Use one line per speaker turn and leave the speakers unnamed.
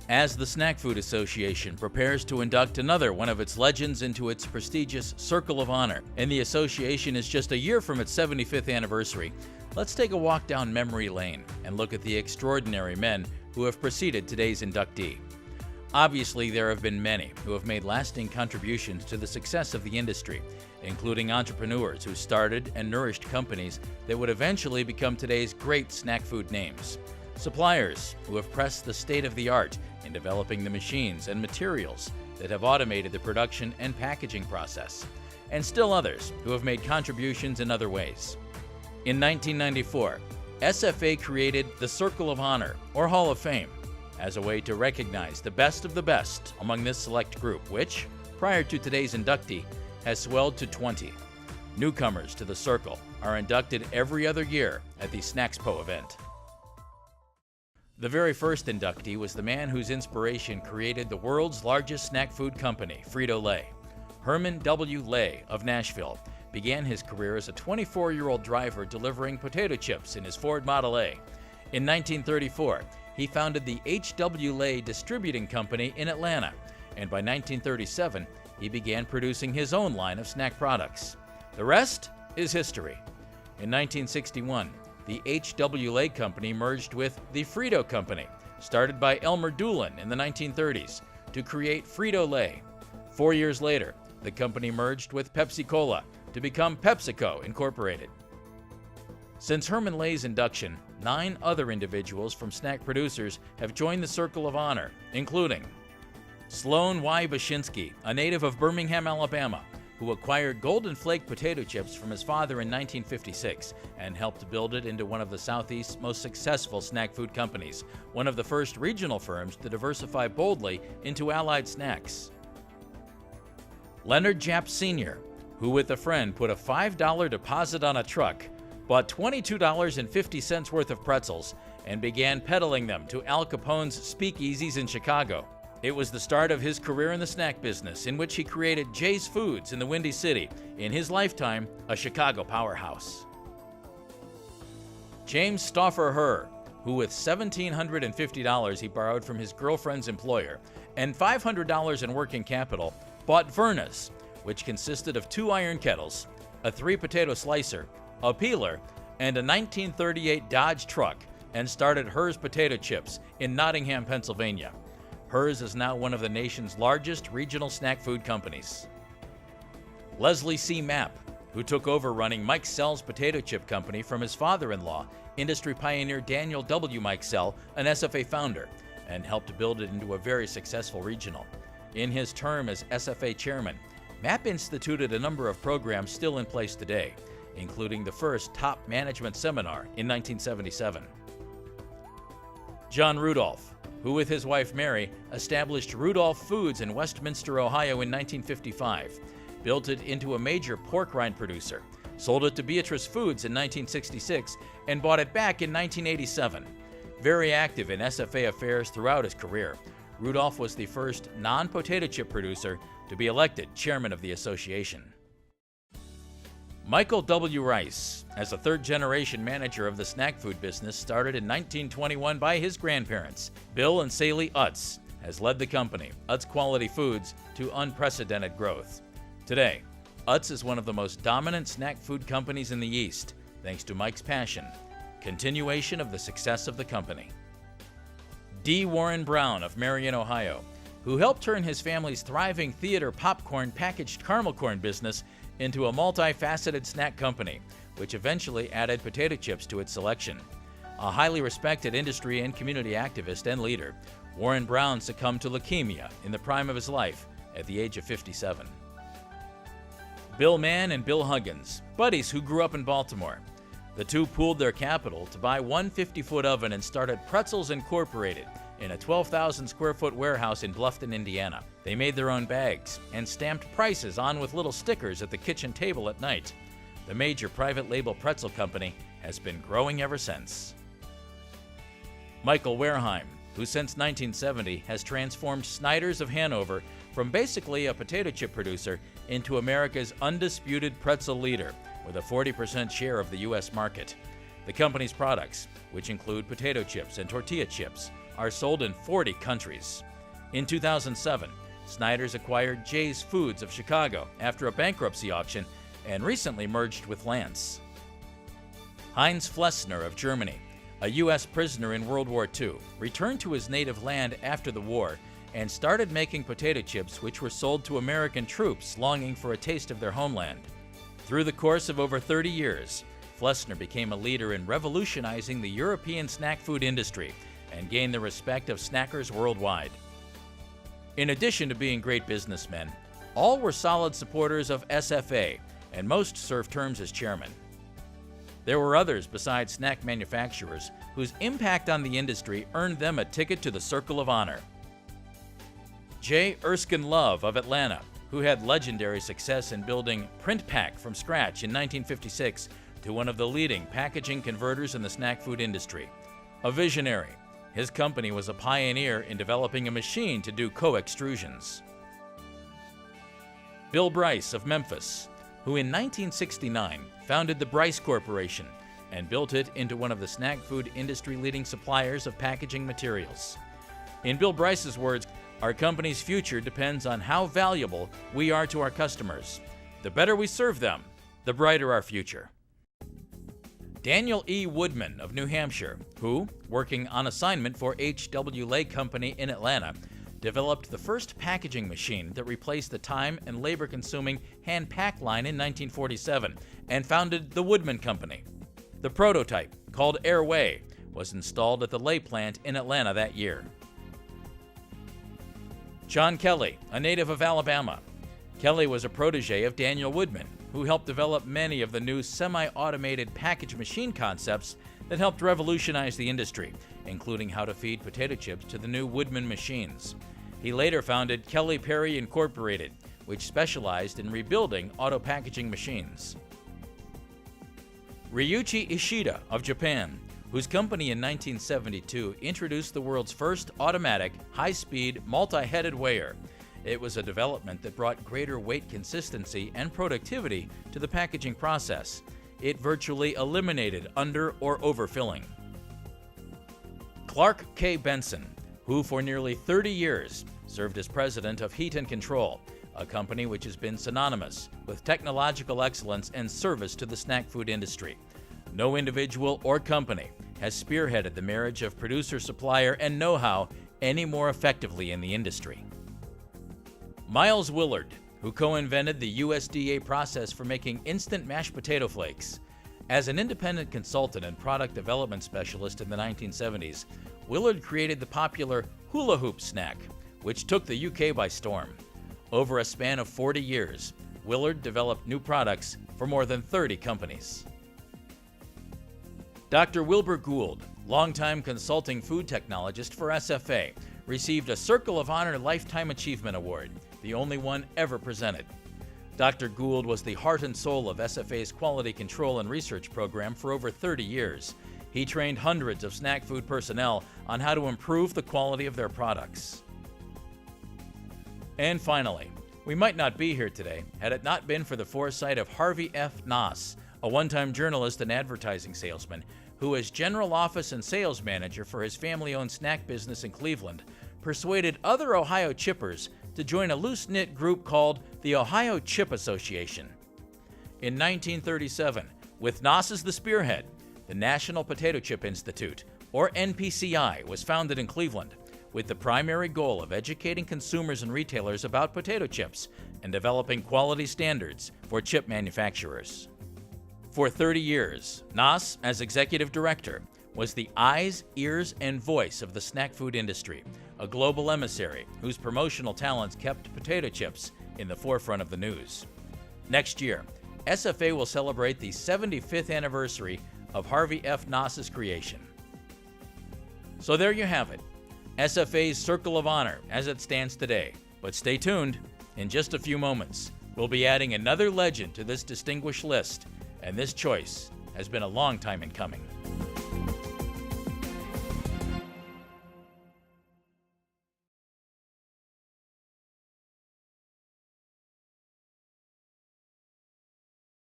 As the Snack Food Association prepares to induct another one of its legends into its prestigious Circle of Honor, and the association is just a year from its 75th anniversary, let's take a walk down memory lane and look at the extraordinary men who have preceded today's inductee. Obviously, there have been many who have made lasting contributions to the success of the industry, including entrepreneurs who started and nourished companies that would eventually become today's great snack food names, suppliers who have pressed the state-of-the-art in developing the machines and materials that have automated the production and packaging process, and still others who have made contributions in other ways. In 1994, SFA created the Circle of Honor, or Hall of Fame, as a way to recognize the best of the best among this select group, which, prior to today's inductee, has swelled to 20. Newcomers to the Circle are inducted every other year at the Snackspo event. The very first inductee was the man whose inspiration created the world's largest snack food company, Frito-Lay. Herman W. Lay of Nashville began his career as a 24-year-old driver delivering potato chips in his Ford Model A. In 1934, he founded the H.W. Lay Distributing Company in Atlanta, and by 1937, he began producing his own line of snack products. The rest is history. In 1961, the H.W. Lay Company merged with the Frito Company, started by Elmer Doolin in the 1930s, to create Frito-Lay. 4 years later, the company merged with Pepsi-Cola to become PepsiCo Incorporated. Since Herman Lay's induction, 9 other individuals from snack producers have joined the Circle of Honor, including Sloan Y. Bashinsky, a native of Birmingham, Alabama, who acquired Golden Flake potato chips from his father in 1956 and helped build it into one of the Southeast's most successful snack food companies, one of the first regional firms to diversify boldly into allied snacks. Leonard Japp Sr., who with a friend put a $5 deposit on a truck, bought $22.50 worth of pretzels, and began peddling them to Al Capone's speakeasies in Chicago. It was the start of his career in the snack business, in which he created Jay's Foods in the Windy City, in his lifetime, a Chicago powerhouse. James Stauffer Herr, who with $1,750 he borrowed from his girlfriend's employer and $500 in working capital, bought Verna's, which consisted of 2 iron kettles, a 3-potato slicer, a peeler, and a 1938 Dodge truck, and started Herr's Potato Chips in Nottingham, Pennsylvania. Herr's is now one of the nation's largest regional snack food companies. Leslie C. Mapp, who took over running Mike Sell's potato chip company from his father-in-law, industry pioneer Daniel W. Mike Sell, an SFA founder, and helped build it into a very successful regional. In his term as SFA chairman, Mapp instituted a number of programs still in place today, including the first top management seminar in 1977. John Rudolph, who with his wife Mary established Rudolph Foods in Westminster, Ohio in 1955, built it into a major pork rind producer, sold it to Beatrice Foods in 1966, and bought it back in 1987. Very active in SFA affairs throughout his career, Rudolph was the first non-potato chip producer to be elected chairman of the association. Michael W. Rice, as a third-generation manager of the snack food business, started in 1921 by his grandparents, Bill and Sallie Utz, has led the company, Utz Quality Foods, to unprecedented growth. Today, Utz is one of the most dominant snack food companies in the East, thanks to Mike's passion, continuation of the success of the company. D. Warren Brown of Marion, Ohio, who helped turn his family's thriving theater popcorn packaged caramel corn business into a multifaceted snack company, which eventually added potato chips to its selection. A highly respected industry and community activist and leader, Warren Brown succumbed to leukemia in the prime of his life at the age of 57. Bill Mann and Bill Huggins, buddies who grew up in Baltimore. The two pooled their capital to buy one 50-foot oven and started Pretzels Incorporated in a 12,000 square foot warehouse in Bluffton, Indiana. They made their own bags and stamped prices on with little stickers at the kitchen table at night. The major private label pretzel company has been growing ever since. Michael Wareheim, who since 1970 has transformed Snyder's of Hanover from basically a potato chip producer into America's undisputed pretzel leader with a 40% share of the U.S. market. The company's products, which include potato chips and tortilla chips, are sold in 40 countries. In 2007, Snyder's acquired Jay's Foods of Chicago after a bankruptcy auction and recently merged with Lance. Heinz Flessner of Germany, a U.S. prisoner in World War II, returned to his native land after the war and started making potato chips which were sold to American troops longing for a taste of their homeland. Through the course of over 30 years, Flessner became a leader in revolutionizing the European snack food industry and gained the respect of snackers worldwide. In addition to being great businessmen, all were solid supporters of SFA, and most served terms as chairman. There were others besides snack manufacturers whose impact on the industry earned them a ticket to the Circle of Honor. J. Erskine Love of Atlanta, who had legendary success in building Print Pack from scratch in 1956 to one of the leading packaging converters in the snack food industry. A visionary, his company was a pioneer in developing a machine to do co-extrusions. Bill Bryce of Memphis, who in 1969 founded the Bryce Corporation and built it into one of the snack food industry leading suppliers of packaging materials. In Bill Bryce's words, "Our company's future depends on how valuable we are to our customers. The better we serve them, the brighter our future." Daniel E. Woodman of New Hampshire, who, working on assignment for H.W. Lay Company in Atlanta, developed the first packaging machine that replaced the time and labor-consuming hand pack line in 1947 and founded the Woodman Company. The prototype, called Airway, was installed at the Lay plant in Atlanta that year. John Kelly, a native of Alabama. Kelly was a protege of Daniel Woodman, who helped develop many of the new semi-automated package machine concepts that helped revolutionize the industry, including how to feed potato chips to the new Woodman machines. He later founded Kelly Perry Incorporated, which specialized in rebuilding auto packaging machines. Ryuichi Ishida of Japan, whose company in 1972 introduced the world's first automatic, high-speed, multi-headed weigher. It was a development that brought greater weight consistency and productivity to the packaging process. It virtually eliminated under- or overfilling. Clark K. Benson, who for nearly 30 years served as president of Heat and Control, a company which has been synonymous with technological excellence and service to the snack food industry. No individual or company has spearheaded the marriage of producer, supplier, and know-how any more effectively in the industry. Miles Willard, who co-invented the USDA process for making instant mashed potato flakes. As an independent consultant and product development specialist in the 1970s, Willard created the popular hula hoop snack, which took the UK by storm. Over a span of 40 years, Willard developed new products for more than 30 companies. Dr. Wilbur Gould, longtime consulting food technologist for SFA, received a Circle of Honor Lifetime Achievement Award, the only one ever presented. Dr. Gould was the heart and soul of SFA's quality control and research program for over 30 years. He trained hundreds of snack food personnel on how to improve the quality of their products. And finally, we might not be here today had it not been for the foresight of Harvey F. Noss, a one-time journalist and advertising salesman who, as general office and sales manager for his family-owned snack business in Cleveland, persuaded other Ohio chippers to join a loose-knit group called the Ohio Chip Association. In 1937, with Noss as the spearhead, the National Potato Chip Institute, or NPCI, was founded in Cleveland, with the primary goal of educating consumers and retailers about potato chips and developing quality standards for chip manufacturers. For 30 years, Noss, as executive director, was the eyes, ears, and voice of the snack food industry, a global emissary whose promotional talents kept potato chips in the forefront of the news. Next year, SFA will celebrate the 75th anniversary of Harvey F. Noss's creation. So there you have it, SFA's Circle of Honor as it stands today. But stay tuned, in just a few moments, we'll be adding another legend to this distinguished list, and this choice has been a long time in coming.